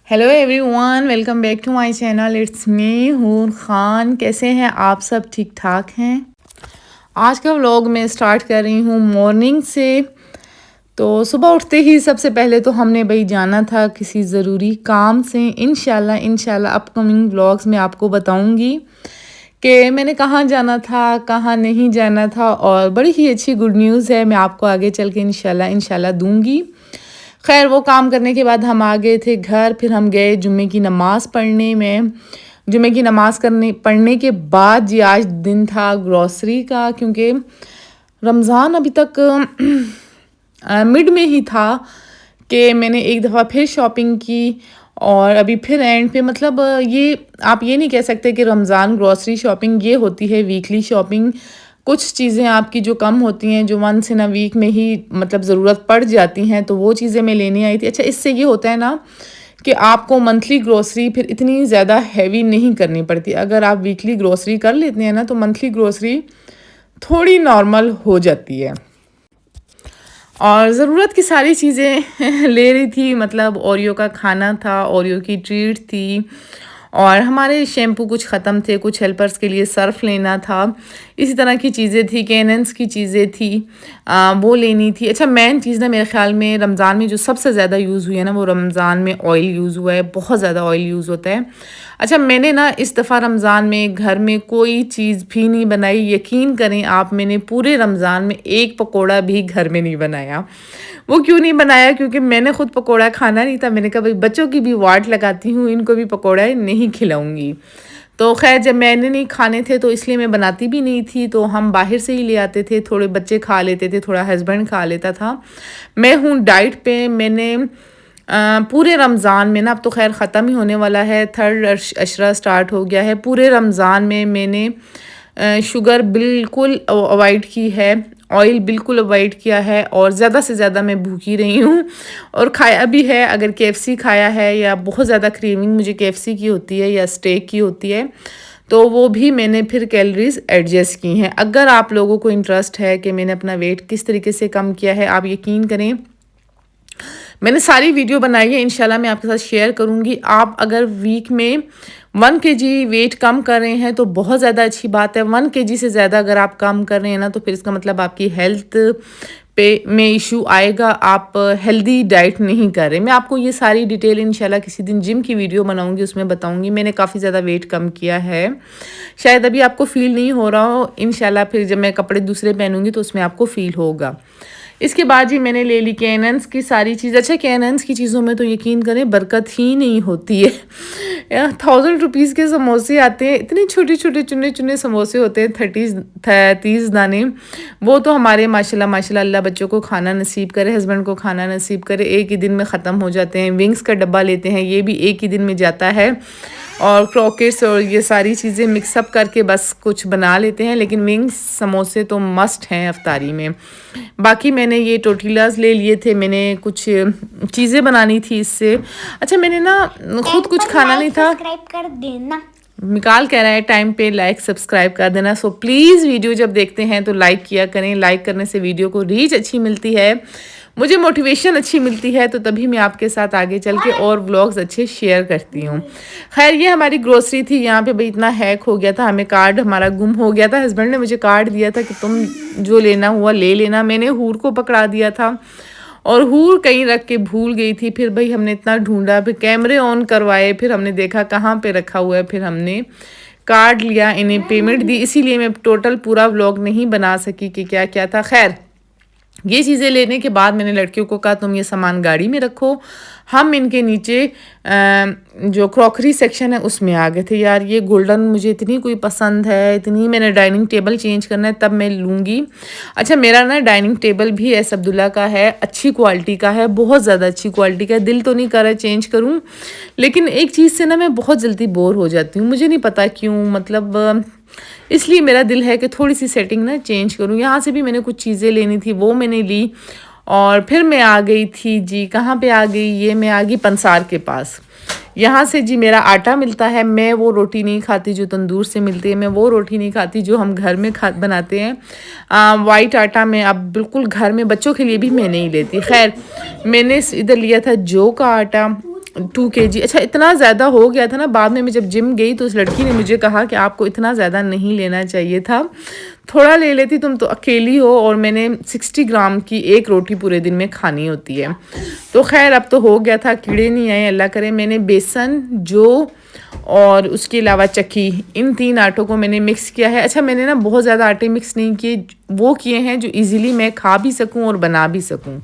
Hello everyone, welcome back to my channel. It's me Hoor Khan. कैसे हैं आप सब? ठीक ठाक हैं। आज का व्लॉग मैं स्टार्ट कर रही हूँ मॉर्निंग से। तो सुबह उठते ही सबसे पहले तो हमने भाई जाना था किसी ज़रूरी काम से। इंशाल्लाह अपकमिंग व्लॉग्स में आपको बताऊँगी कि मैंने कहाँ जाना था, कहाँ नहीं जाना था। और बड़ी ही अच्छी गुड न्यूज़ है, मैं आपको आगे चल के इंशाल्लाह दूँगी। खैर, वो काम करने के बाद हम आ गए थे घर। फिर हम गए जुम्मे की नमाज़ पढ़ने में। जुम्मे की नमाज़ पढ़ने के बाद जी आज दिन था ग्रॉसरी का, क्योंकि रमज़ान अभी तक मिड में ही था कि मैंने एक दफ़ा फिर शॉपिंग की। और अभी फिर एंड पे, मतलब ये आप ये नहीं कह सकते कि रमज़ान ग्रॉसरी शॉपिंग ये होती है वीकली शॉपिंग। कुछ चीज़ें आपकी जो कम होती हैं, जो वंस इन अ वीक में ही मतलब ज़रूरत पड़ जाती हैं, तो वो चीज़ें मैं लेने आई थी। अच्छा, इससे ये होता है ना कि आपको मंथली ग्रोसरी फिर इतनी ज़्यादा हैवी नहीं करनी पड़ती। अगर आप वीकली ग्रोसरी कर लेते हैं ना, तो मंथली ग्रोसरी थोड़ी नॉर्मल हो जाती है। और ज़रूरत की सारी चीज़ें ले रही थी। मतलब ओरियो का खाना था, ओरियो की ट्रीट थी, और हमारे शैम्पू कुछ ख़त्म थे, कुछ हेल्पर्स के लिए सर्फ लेना था। इसी तरह की चीज़ें थी, कैनेंस की चीज़ें थी, वो लेनी थी। अच्छा, मेन चीज़ ना मेरे ख़्याल में रमज़ान में जो सबसे ज़्यादा यूज़ हुई है ना, वो रमज़ान में ऑयल यूज़ हुआ है। बहुत ज़्यादा ऑयल यूज़ होता है। अच्छा, मैंने ना इस दफ़ा रमज़ान में घर में कोई चीज़ भी नहीं बनाई। यकीन करें आप, मैंने पूरे रमज़ान में एक पकोड़ा भी घर में नहीं बनाया। वो क्यों नहीं बनाया? क्योंकि मैंने खुद पकोड़ा खाना नहीं था। मैंने कहा भाई बच्चों की भी वाट लगाती हूँ, इनको भी पकोड़ा नहीं खिलाऊंगी। तो खैर, जब मैंने नहीं खाने थे तो इसलिए मैं बनाती भी नहीं थी। तो हम बाहर से ही ले आते थे। थोड़े बच्चे खा लेते थे, थोड़ा हस्बैंड खा लेता था। मैं हूँ डाइट पे। मैंने पूरे रमज़ान में ना, अब तो खैर ख़त्म ही होने वाला है, थर्ड अशरा स्टार्ट हो गया है। पूरे रमज़ान में मैंने शुगर बिल्कुल अवॉइड की है, ऑयल बिल्कुल अवॉइड किया है, और ज़्यादा से ज़्यादा मैं भूखी रही हूँ। और खाया भी है। अगर केएफसी खाया है, या बहुत ज़्यादा क्रेविंग मुझे केएफसी की होती है या स्टेक की होती है, तो वो भी मैंने फिर कैलोरीज एडजस्ट की हैं। अगर आप लोगों को इंटरेस्ट है कि मैंने अपना वेट किस तरीके से कम किया है, आप यकीन करें मैंने सारी वीडियो बनाई है, इंशाल्लाह मैं आपके साथ शेयर करूँगी। आप अगर वीक में 1 केजी वेट कम कर रहे हैं तो बहुत ज़्यादा अच्छी बात है। 1 केजी से ज़्यादा अगर आप कम कर रहे हैं ना, तो फिर इसका मतलब आपकी हेल्थ पे में इशू आएगा, आप हेल्दी डाइट नहीं कर रहे। मैं आपको ये सारी डिटेल इंशाल्लाह किसी दिन जिम की वीडियो बनाऊंगी, उसमें बताऊंगी। मैंने काफ़ी ज़्यादा वेट कम किया है। शायद अभी आपको फ़ील नहीं हो रहा हो, इंशाल्लाह फिर जब मैं कपड़े दूसरे पहनूंगी तो उसमें आपको फ़ील होगा। इसके बाद जी मैंने ले ली कैनन्स की सारी चीज़। अच्छा, कैनन्स की चीज़ों में तो यकीन करें बरकत ही नहीं होती है। 1000 रुपीज़ के समोसे आते हैं, इतने छोटे छोटे चुने चुने समोसे होते हैं, 30 दाने। वो तो हमारे माशाल्लाह माशाल्लाह, अल्लाह बच्चों को खाना नसीब करे, हस्बैंड को खाना नसीब करे, एक ही दिन में ख़त्म हो जाते हैं। विंग्स का डब्बा लेते हैं, ये भी एक ही दिन में जाता है। और क्रॉकेट्स और ये सारी चीज़ें मिक्सअप करके बस कुछ बना लेते हैं। लेकिन विंग्स समोसे तो मस्ट हैं अफ्तारी में। बाकी मैंने ये टोटिलाज ले लिए थे, मैंने कुछ चीज़ें बनानी थी इससे। अच्छा, मैंने ना खुद कुछ खाना नहीं था। सब्सक्राइब कर देना। मिकाल कह रहा है टाइम पे लाइक सब्सक्राइब कर देना। सो प्लीज़ वीडियो जब देखते हैं तो लाइक किया करें। लाइक करने से वीडियो को रीच अच्छी मिलती है, मुझे मोटिवेशन अच्छी मिलती है, तो तभी मैं आपके साथ आगे चल के और व्लॉग्स अच्छे शेयर करती हूँ। खैर, ये हमारी ग्रोसरी थी। यहाँ पे भाई इतना हैक हो गया था, हमें कार्ड हमारा गुम हो गया था। हस्बैंड ने मुझे कार्ड दिया था कि तुम जो लेना हुआ ले लेना। मैंने हूर को पकड़ा दिया था, और हूर कहीं रख के भूल गई थी। फिर भाई हमने इतना ढूंढा, फिर कैमरे ऑन करवाए, फिर हमने देखा कहाँ पे रखा हुआ है, फिर हमने कार्ड लिया, इन्हें पेमेंट दी। इसीलिए मैं टोटल पूरा व्लॉग नहीं बना सकी कि क्या क्या था। खैर, ये चीज़ें लेने के बाद मैंने लड़कियों को कहा तुम ये सामान गाड़ी में रखो। हम इनके नीचे जो क्रॉकरी सेक्शन है उसमें आ गए थे। यार, ये गोल्डन मुझे इतनी कोई पसंद है, इतनी। मैंने डाइनिंग टेबल चेंज करना है तब मैं लूँगी। अच्छा, मेरा ना डाइनिंग टेबल भी एस अब्दुल्ला का है, अच्छी क्वालिटी का है, बहुत ज़्यादा अच्छी क्वालिटी का है। दिल तो नहीं कर रहा चेंज करूँ, लेकिन एक चीज़ से ना मैं बहुत जल्दी बोर हो जाती हूँ, मुझे नहीं पता क्यों। मतलब इसलिए मेरा दिल है कि थोड़ी सी सेटिंग ना चेंज करूँ। यहाँ से भी मैंने कुछ चीज़ें लेनी थी, वो मैंने ली। और फिर मैं आ गई थी जी, कहाँ पे आ गई, ये मैं आ गई पंसार के पास। यहाँ से जी मेरा आटा मिलता है। मैं वो रोटी नहीं खाती जो तंदूर से मिलती है, मैं वो रोटी नहीं खाती जो हम घर में बनाते हैं। वाइट आटा मैं अब बिल्कुल घर में बच्चों के लिए भी मैं नहीं लेती। खैर, मैंने इधर लिया था जौ का आटा। 2 kg। अच्छा इतना ज़्यादा हो गया था ना, बाद में मैं जब जिम गई तो उस लड़की ने मुझे कहा कि आपको इतना ज़्यादा नहीं लेना चाहिए था, थोड़ा ले लेती, तुम तो अकेली हो और मैंने 60 ग्राम की एक रोटी पूरे दिन में खानी होती है। तो खैर अब तो हो गया था, कीड़े नहीं आए अल्लाह करे। मैंने बेसन, जौ और उसके अलावा चक्की, इन 3 आटों को मैंने मिक्स किया है। अच्छा मैंने ना बहुत ज़्यादा आटे मिक्स नहीं किए, वो किए हैं जो ईज़िली मैं खा भी सकूँ और बना भी सकूँ।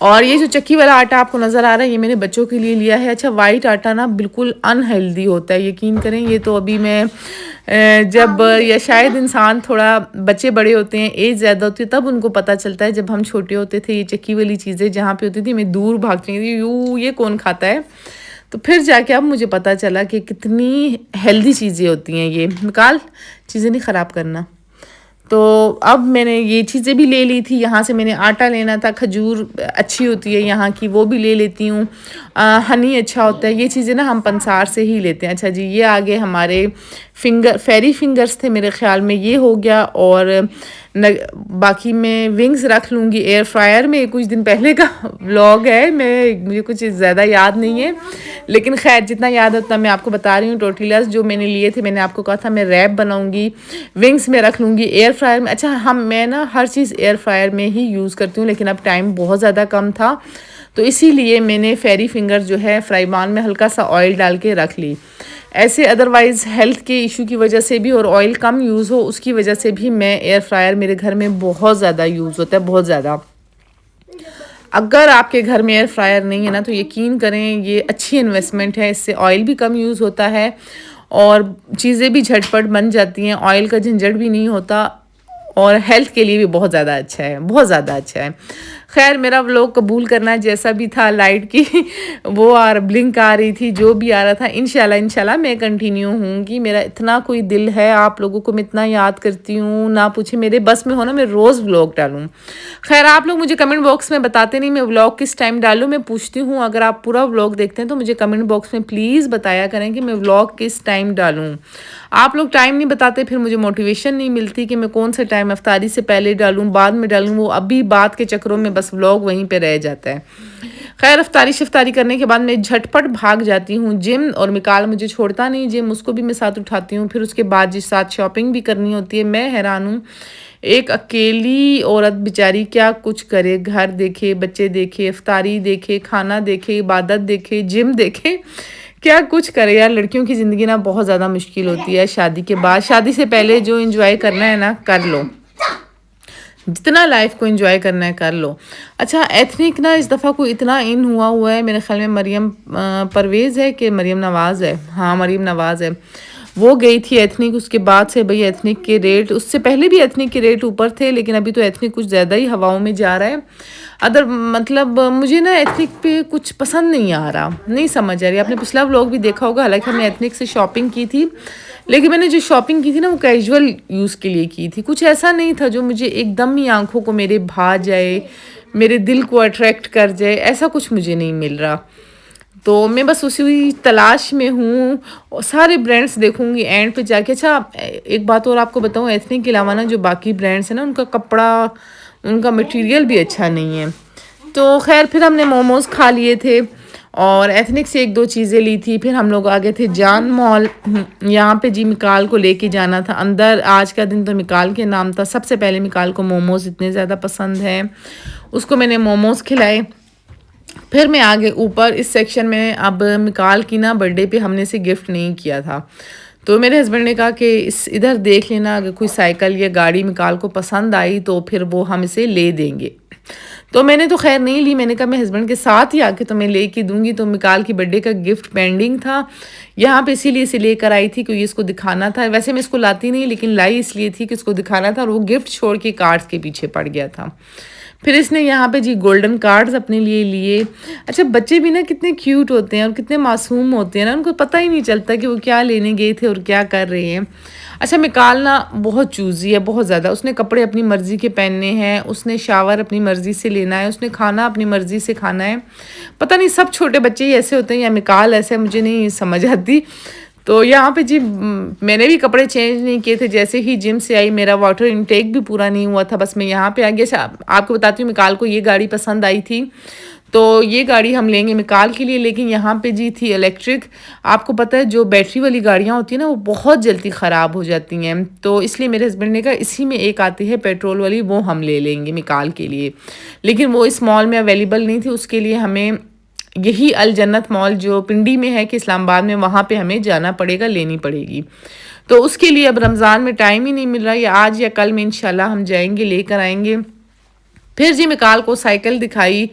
और ये जो चक्की वाला आटा आपको नज़र आ रहा है, ये मैंने बच्चों के लिए लिया है। अच्छा वाइट आटा ना बिल्कुल अनहेल्दी होता है, यकीन करें। ये तो अभी मैं जब या शायद इंसान थोड़ा, बच्चे बड़े होते हैं, एज ज़्यादा होती है, तब उनको पता चलता है। जब हम छोटे होते थे ये चक्की वाली चीज़ें जहाँ पे होती थी, मैं दूर भागती थी, ये कौन खाता है। तो फिर जाके अब मुझे पता चला कि कितनी हेल्दी चीज़ें होती हैं ये। निकाल, चीज़ें नहीं ख़राब करना। तो अब मैंने ये चीज़ें भी ले ली थी। यहाँ से मैंने आटा लेना था, खजूर अच्छी होती है यहाँ की, वो भी ले लेती हूँ। हनी अच्छा होता है, ये चीज़ें ना हम पंसार से ही लेते हैं। अच्छा जी, ये आगे हमारे फेरी फिंगर्स थे मेरे ख्याल में, ये हो गया। और बाकी मैं विंग्स रख लूँगी एयर फ्रायर में। कुछ दिन पहले का व्लॉग है, मुझे कुछ ज़्यादा याद नहीं है, लेकिन खैर जितना याद है उतना मैं आपको बता रही हूँ। टोर्टिलास जो मैंने लिए थे, मैंने आपको कहा था मैं रैप बनाऊँगी, विंग्स में रख लूँगी एयर फ्रायर में। अच्छा मैं ना हर चीज़ एयर फ्रायर में ही यूज़ करती हूँ, लेकिन अब टाइम बहुत ज़्यादा कम था, तो इसीलिए मैंने फेरी फिंगर जो है फ्राई पैन में हल्का सा ऑयल डाल के रख ली। ऐसे अदरवाइज़ हेल्थ के इशू की वजह से भी, और ऑयल कम यूज़ हो उसकी वजह से भी, मैं एयर फ्रायर मेरे घर में बहुत ज़्यादा यूज़ होता है, बहुत ज़्यादा। अगर आपके घर में एयर फ्रायर नहीं है ना, तो यकीन करें ये अच्छी इन्वेस्टमेंट है। इससे ऑयल भी कम यूज़ होता है और चीज़ें भी झटपट बन जाती हैं, ऑयल का झंझट भी नहीं होता, और हेल्थ के लिए भी बहुत ज़्यादा अच्छा है, बहुत ज़्यादा अच्छा है। खैर मेरा व्लॉग कबूल करना जैसा भी था, लाइट की वो ब्लिंक आ रही थी, जो भी आ रहा था, इंशाल्लाह मैं कंटिन्यू हूँगी। मेरा इतना कोई दिल है, आप लोगों को मैं इतना याद करती हूँ, ना पूछे। मेरे बस में हो ना मैं रोज़ व्लॉग डालूँ। खैर आप लोग मुझे कमेंट बॉक्स में बताते नहीं मैं व्लॉग किस टाइम डालूँ, मैं पूछती हूँ। अगर आप पूरा व्लॉग देखते हैं तो मुझे कमेंट बॉक्स में प्लीज़ बताया करें कि मैं व्लॉग किस टाइम डालूँ। आप लोग टाइम नहीं बताते, फिर मुझे मोटिवेशन नहीं मिलती कि मैं कौन सा टाइम, इफ्तारी से पहले डालूँ, बाद में डालूँ। वो अभी बात के चक्करों में बस व्लॉग वहीं पे रह जाता है। खैर इफ्तारी करने के बाद मैं झटपट भाग जाती हूँ जिम, और मिकाल मुझे छोड़ता नहीं जिम, उसको भी मैं साथ उठाती हूँ। फिर उसके बाद जिस साथ शॉपिंग भी करनी होती है। मैं हैरान हूँ, एक अकेली औरत बेचारी क्या कुछ करे, घर देखे, बच्चे देखे, इफ्तारी देखे, खाना देखे, इबादत देखे, जिम देखे, क्या कुछ करे यार। लड़कियों की ज़िंदगी ना बहुत ज़्यादा मुश्किल होती है शादी के बाद। शादी से पहले जो एंजॉय करना है ना कर लो, जितना लाइफ को एंजॉय करना है कर लो। अच्छा एथनिक ना इस दफ़ा कोई इतना इन हुआ है, मेरे ख्याल में मरियम परवेज़ है कि मरियम नवाज़ है, हाँ मरियम नवाज़ है, वो गई थी एथनिक। उसके बाद से भाई एथनिक के रेट, उससे पहले भी एथनिक के रेट ऊपर थे, लेकिन अभी तो एथनिक कुछ ज़्यादा ही हवाओं में जा रहा है। मतलब मुझे ना एथनिक पे कुछ पसंद नहीं आ रहा, नहीं समझ आ रही। आपने पिछला व्लॉग भी देखा होगा, हालांकि हमने एथनिक से शॉपिंग की थी, लेकिन मैंने जो शॉपिंग की थी ना वो कैजुअल यूज़ के लिए की थी। कुछ ऐसा नहीं था जो मुझे एकदम ही आंखों को मेरे भा जाए, मेरे दिल को अट्रैक्ट कर जाए, ऐसा कुछ मुझे नहीं मिल रहा। तो मैं बस उसी तलाश में हूँ, और सारे ब्रांड्स देखूँगी एंड पे जाके। अच्छा एक बात और आपको बताऊँ, एथनिक के अलावा ना जो बाकी ब्रांड्स हैं ना, उनका कपड़ा, उनका मटेरियल भी अच्छा नहीं है। तो खैर फिर हमने मोमोज़ खा लिए थे और एथनिक से 1-2 चीज़ें ली थी। फिर हम लोग आ गए थे जान मॉल, यहाँ पे जी मिकाल को लेके जाना था अंदर। आज का दिन तो मिकाल के नाम था। सबसे पहले मिकाल को मोमोज़ इतने ज़्यादा पसंद है, उसको मैंने मोमोज़ खिलाए। फिर मैं आगे ऊपर इस सेक्शन में, अब मिकाल की ना बर्थडे पे हमने इसे गिफ्ट नहीं किया था, तो मेरे हस्बैंड ने कहा कि इधर देख लेना, अगर कोई साइकिल या गाड़ी मिकाल को पसंद आई तो फिर वो हम इसे ले देंगे। तो मैंने तो खैर नहीं ली, मैंने कहा मैं हस्बैंड के साथ ही आके तुम्हें लेके दूंगी। तो मिकाल की बर्थडे का गिफ्ट पेंडिंग था यहाँ पे, इसीलिए इसे लेकर आई थी क्योंकि इसको दिखाना था। वैसे मैं इसको लाती नहीं, लेकिन लाई इसलिए थी कि इसको दिखाना था, और वो गिफ्ट छोड़ के कार्ड्स के पीछे पड़ गया था। फिर इसने यहाँ पे जी गोल्डन कार्ड्स अपने लिए लिए। अच्छा बच्चे भी ना कितने क्यूट होते हैं और कितने मासूम होते हैं ना, उनको पता ही नहीं चलता कि वो क्या लेने गए थे और क्या कर रहे हैं। अच्छा मिकाल ना बहुत चूज़ी है, बहुत ज़्यादा। उसने कपड़े अपनी मर्ज़ी के पहनने हैं, उसने शावर अपनी मर्ज़ी से लेना है, उसने खाना अपनी मर्ज़ी से खाना है। पता नहीं सब छोटे बच्चे ही ऐसे होते हैं या मिकाल ऐसे, मुझे नहीं समझ आती। तो यहाँ पे जी मैंने भी कपड़े चेंज नहीं किए थे। जैसे ही जिम से आई मेरा वाटर इनटेक भी पूरा नहीं हुआ था, बस मैं यहाँ पे आ गया। आपको बताती हूँ मिकाल को ये गाड़ी पसंद आई थी, तो ये गाड़ी हम लेंगे मिकाल के लिए, लेकिन यहाँ पे जी थी इलेक्ट्रिक। आपको पता है जो बैटरी वाली गाड़ियाँ होती हैं ना वो बहुत जल्दी ख़राब हो जाती हैं, तो इसलिए मेरे हस्बैंड ने कहा इसी में एक आती है पेट्रोल वाली, वो हम ले लेंगे मिकाल के लिए। लेकिन वो इस मॉल में अवेलेबल नहीं थी, उसके लिए हमें यही अल जन्नत मॉल जो पिंडी में है कि इस्लामाबाद में, वहाँ पे हमें जाना पड़ेगा, लेनी पड़ेगी। तो उसके लिए अब रमज़ान में टाइम ही नहीं मिल रहा, या आज या कल में इंशाल्लाह हम जाएंगे, लेकर आएंगे। फिर जी मिकाल को साइकिल दिखाई,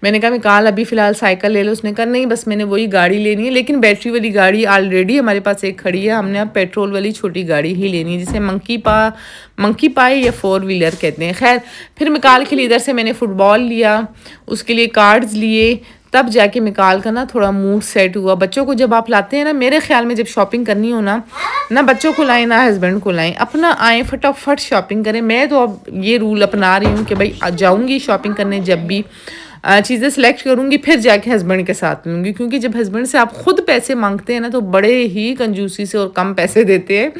मैंने कहा मिकाल अभी फ़िलहाल साइकिल ले लो। उसने कहा नहीं बस मैंने वही गाड़ी लेनी है, लेकिन बैटरी वाली गाड़ी ऑलरेडी हमारे पास एक खड़ी है, हमने अब पेट्रोल वाली छोटी गाड़ी ही लेनी है जिसे मंकी पाए या 4 व्हीलर कहते हैं। खैर फिर मिकाल के लिए इधर से मैंने फ़ुटबॉल लिया, उसके लिए कार्ड्स लिए, तब जाके मिकाल का ना थोड़ा मूड सेट हुआ। बच्चों को जब आप लाते हैं ना, मेरे ख्याल में जब शॉपिंग करनी हो ना बच्चों को लाएं ना हस्बैंड को लाएं, अपना आएँ फटाफट शॉपिंग करें। मैं तो अब ये रूल अपना रही हूँ कि भाई जाऊँगी शॉपिंग करने, जब भी चीज़ें सेलेक्ट करूँगी फिर जाके हस्बैंड के साथ लूँगी, क्योंकि जब हस्बैंड से आप खुद पैसे मांगते हैं ना तो बड़े ही कंजूसी से और कम पैसे देते हैं,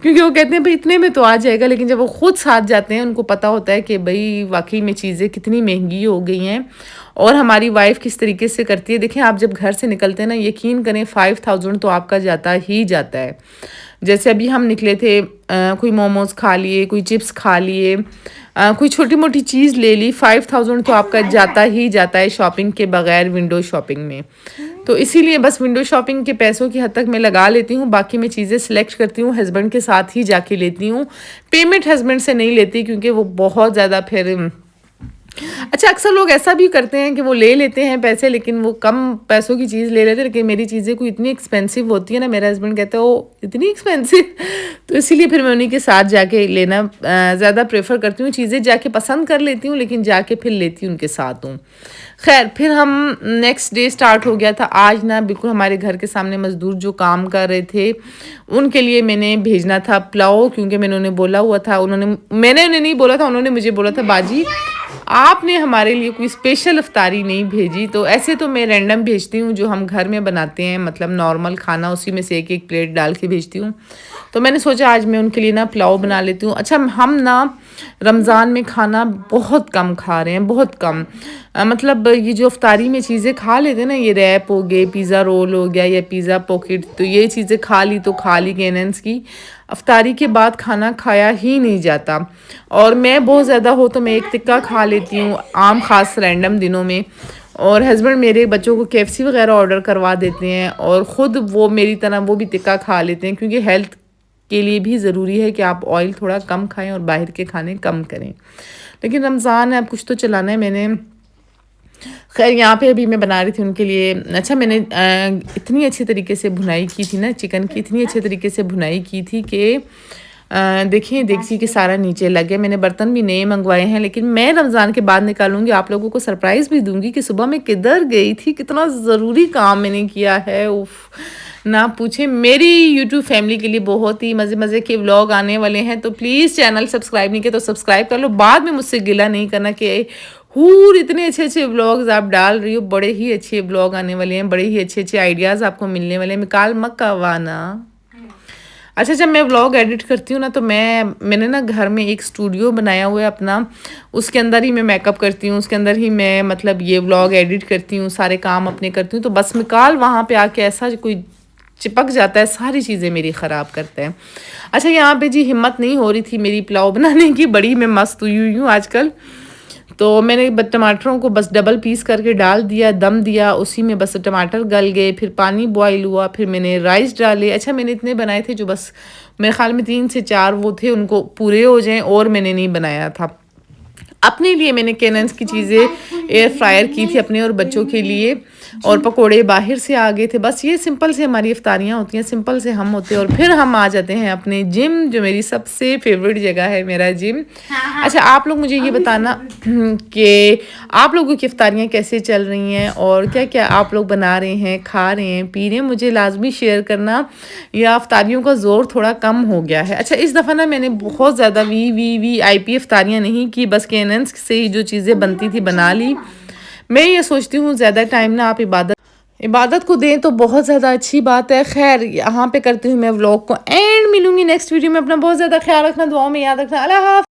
क्योंकि वो कहते हैं भाई इतने में तो आ जाएगा। लेकिन जब वो खुद साथ जाते हैं उनको पता होता है कि भाई वाकई में चीज़ें कितनी महंगी हो गई हैं और हमारी वाइफ किस तरीके से करती है। देखें आप जब घर से निकलते हैं ना, यकीन करें 5000 तो आपका जाता ही जाता है। जैसे अभी हम निकले थे, कोई मोमोज खा लिए, कोई चिप्स खा लिए, कोई छोटी मोटी चीज़ ले ली, 5000 तो आपका जाता ही जाता है शॉपिंग के बगैर, विंडो शॉपिंग में। तो इसीलिए बस विंडो शॉपिंग के पैसों की हद तक मैं लगा लेती हूँ, बाकी मैं चीज़ें सिलेक्ट करती हूँ हस्बैंड के साथ ही जाके लेती हूँ। पेमेंट हस्बैंड से नहीं लेती क्योंकि वो बहुत ज़्यादा फिर अच्छा अक्सर लोग ऐसा भी करते हैं कि वो ले लेते हैं पैसे, लेकिन वो कम पैसों की चीज़ ले लेते हैं, लेकिन मेरी चीज़ें कोई इतनी एक्सपेंसिव होती है ना, मेरा हस्बैंड कहता है वो इतनी एक्सपेंसिव तो इसीलिए फिर मैं उन्हीं के साथ जाके लेना ज़्यादा प्रेफर करती हूँ। चीज़ें जाके पसंद कर लेती हूँ लेकिन जाके फिर लेती हूँ उनके साथ हूँ। खैर फिर हम नेक्स्ट डे स्टार्ट हो गया था। आज ना बिल्कुल हमारे घर के सामने मज़दूर जो काम कर रहे थे उनके लिए मैंने भेजना था पुलाव, क्योंकि मैंने उन्हें बोला हुआ था, मैंने उन्हें नहीं बोला था, उन्होंने मुझे बोला था बाजी आपने हमारे लिए कोई स्पेशल अफ्तारी नहीं भेजी। तो ऐसे तो मैं रैंडम भेजती हूँ जो हम घर में बनाते हैं, मतलब नॉर्मल खाना, उसी में से एक एक प्लेट डाल के भेजती हूँ। तो मैंने सोचा आज मैं उनके लिए ना पुलाव बना लेती हूँ। अच्छा हम ना रमज़ान में खाना बहुत कम खा रहे हैं, बहुत कम। मतलब ये जो अफ्तारी में चीज़ें खा लेते हैं ना, ये रैप हो गए, पिज़्ज़ा रोल हो गया या पिज़्ज़ा पॉकेट, तो ये चीज़ें खा ली तो खा ली केनेंस की। अफ्तारी के बाद खाना खाया ही नहीं जाता, और मैं बहुत ज़्यादा हो तो मैं एक टिक्का खा लेती हूँ आम ख़ास रैंडम दिनों में, और हस्बैंड मेरे बच्चों को KFC वगैरह ऑर्डर करवा देते हैं, और ख़ुद वो मेरी तरह वो भी टिक्का खा लेते हैं, क्योंकि हेल्थ के लिए भी ज़रूरी है कि आप ऑयल थोड़ा कम खाएं और बाहर के खाने कम करें। लेकिन रमज़ान है, अब कुछ तो चलाना है। मैंने खैर यहाँ पे अभी मैं बना रही थी उनके लिए। अच्छा मैंने इतनी अच्छी तरीके से भुनाई की थी ना चिकन की, इतनी अच्छी तरीके से भुनाई की थी कि देखिए देखिए कि सारा नीचे लग गया। मैंने बर्तन भी नए मंगवाए हैं, लेकिन मैं रमज़ान के बाद निकालूंगी, आप लोगों को सरप्राइज़ भी दूंगी कि सुबह मैं किधर गई थी, कितना ज़रूरी काम मैंने किया है। उफ ना पूछे। मेरी यूट्यूब फैमिली के लिए बहुत ही मज़े मज़े के व्लॉग आने वाले हैं, तो प्लीज़ चैनल सब्सक्राइब नहीं किया तो सब्सक्राइब कर लो। बाद में मुझसे गिला नहीं करना कि हूर इतने अच्छे अच्छे व्लॉग्स आप डाल रही हो, बड़े ही अच्छे व्लॉग आने वाले हैं, बड़े ही अच्छे अच्छे आइडियाज़ आपको मिलने वाले हैं। मिकाल मक्का वाना। अच्छा जब मैं व्लॉग एडिट करती हूँ ना, तो मैंने ना घर में एक स्टूडियो बनाया हुआ है अपना, उसके अंदर ही मैं मेकअप करती हूँ, उसके अंदर ही मैं मतलब ये व्लॉग एडिट करती हूँ, सारे काम अपने करती हूँ। तो बस मिकाल वहाँ पे आके ऐसा कोई चिपक जाता है, सारी चीज़ें मेरी ख़राब करते हैं। अच्छा यहाँ पे जी हिम्मत नहीं हो रही थी मेरी पुलाव बनाने की, बड़ी मैं मस्त हुई हूँ आजकल। तो मैंने टमाटरों को बस डबल पीस करके डाल दिया, दम दिया, उसी में बस टमाटर गल गए, फिर पानी बॉईल हुआ, फिर मैंने राइस डाले। अच्छा मैंने इतने बनाए थे जो बस मेरे ख्याल में 3 से 4 वो थे, उनको पूरे हो जाएं, और मैंने नहीं बनाया था। अपने लिए मैंने कैनेंस की चीज़ें एयर फ्रायर की थी अपने और बच्चों के लिए, और पकोड़े बाहर से आ गए थे। बस ये सिंपल से हमारी इफ्तारियाँ होती हैं, सिंपल से हम होते हैं। और फिर हम आ जाते हैं अपने जिम, जो मेरी सबसे फेवरेट जगह है, मेरा जिम। अच्छा आप लोग मुझे ये बताना कि आप लोगों की इफ्तारियाँ कैसे चल रही हैं, और क्या क्या आप लोग बना रहे हैं, खा रहे हैं, पी रहे हैं, मुझे लाजमी शेयर करना, या इफ्तारियों का ज़ोर थोड़ा कम हो गया है। अच्छा इस दफ़ा ना मैंने बहुत ज़्यादा VIP इफ्तारियाँ नहीं की, बस कैनेंस से ही जो चीज़ें बनती थी बना ली। मैं ये सोचती हूँ ज़्यादा टाइम ना आप इबादत को दें तो बहुत ज़्यादा अच्छी बात है। खैर यहाँ पे करती हूँ मैं व्लॉग को एंड, मिलूंगी नेक्स्ट वीडियो में। अपना बहुत ज़्यादा ख्याल रखना, दुआओं में याद रखना। अल्लाह हाफ़िज़।